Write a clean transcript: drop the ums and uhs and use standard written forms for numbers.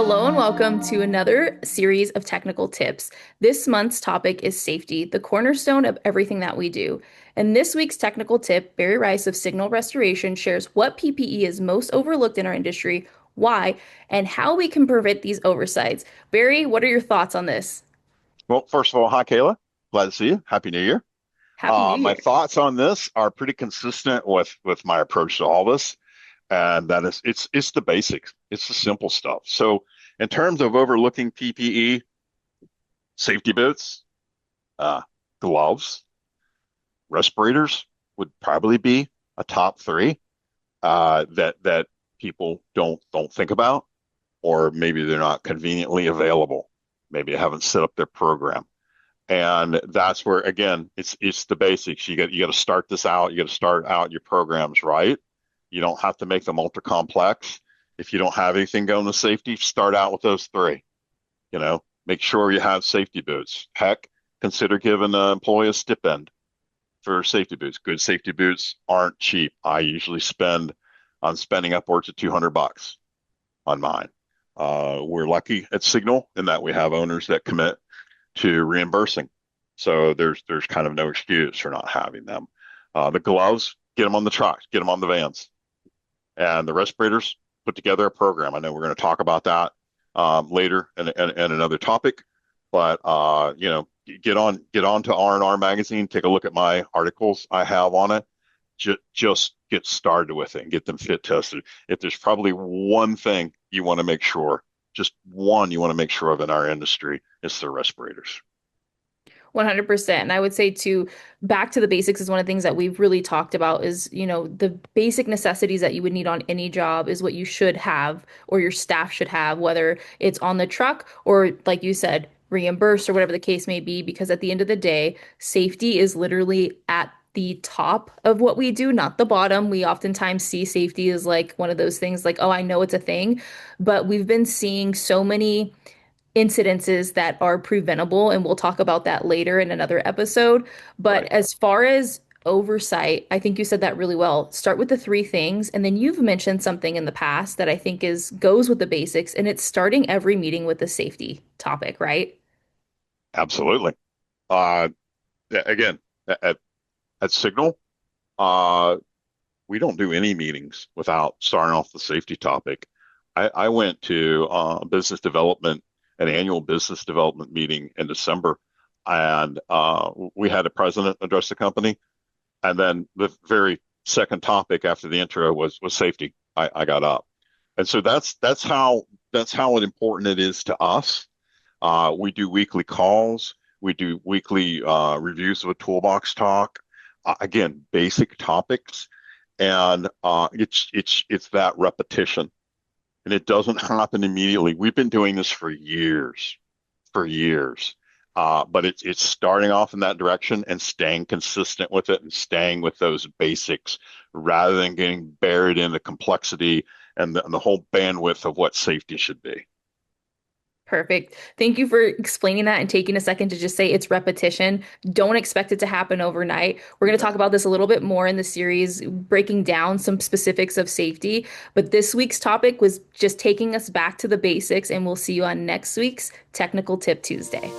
Hello and welcome to another series of technical tips. This month's topic is safety, the cornerstone of everything that we do. And this week's technical tip, Barry Rice of Signal Restoration shares what PPE is most overlooked in our industry, why, and how we can prevent these oversights. Barry, what are your thoughts on this? Well, first of all, hi, Kayla. Glad to see you. Happy New Year. Happy New My Year. thoughts on this are pretty consistent with my approach to all this, and that is it's the basics. It's the simple stuff. So, in terms of overlooking PPE, safety boots, uh, gloves, respirators would probably be a top three that people don't think about, or maybe they're not conveniently available. Maybe they haven't set up their program. And that's where, again, it's the basics. You got to start this out. You got to start out your programs right. You don't have to make them ultra complex. If you don't have anything going to safety, start out with those three. Make sure you have safety boots. Heck, consider giving an employee a stipend for safety boots. Good safety boots aren't cheap. I'm spending upwards of $200 on mine. We're lucky at Signal in that we have owners that commit to reimbursing. So there's kind of no excuse for not having them. The gloves, get them on the trucks, get them on the vans, and the respirators, put together a program. I know we're going to talk about that later in another topic, but get on to R&R magazine, take a look at my articles I have on it. Just get started with it and get them fit tested. If there's probably one thing you want to make sure, just one you want to make sure of in our industry, it's the respirators. 100%. And I would say too, back to the basics is one of the things that we've really talked about is, the basic necessities that you would need on any job is what you should have or your staff should have, whether it's on the truck or like you said, reimbursed or whatever the case may be, because at the end of the day, safety is literally at the top of what we do, not the bottom. We oftentimes see safety as like one of those things like, oh, I know it's a thing, but we've been seeing so many incidences that are preventable, and we'll talk about that later in another episode. But Right. as far as oversight, I think you said that really well. Start with the three things, and then you've mentioned something in the past that I think is goes with the basics, and it's starting every meeting with the safety topic, right? Absolutely. Uh, again, at, at Signal, uh, we don't do any meetings without starting off the safety topic. I went to an annual business development meeting in December, and we had a president address the company. And then the very second topic after the intro was safety. I got up. And so that's how important it is to us. We do weekly calls. We do weekly reviews of a toolbox talk. Again, basic topics, and it's that repetition, and it doesn't happen immediately. We've been doing this for years. But it's starting off in that direction and staying consistent with it and staying with those basics rather than getting buried in the complexity and the whole bandwidth of what safety should be. Perfect. Thank you for explaining that and taking a second to just say it's repetition. Don't expect it to happen overnight. We're going to talk about this a little bit more in the series, breaking down some specifics of safety. But this week's topic was just taking us back to the basics, and we'll see you on next week's Technical Tip Tuesday.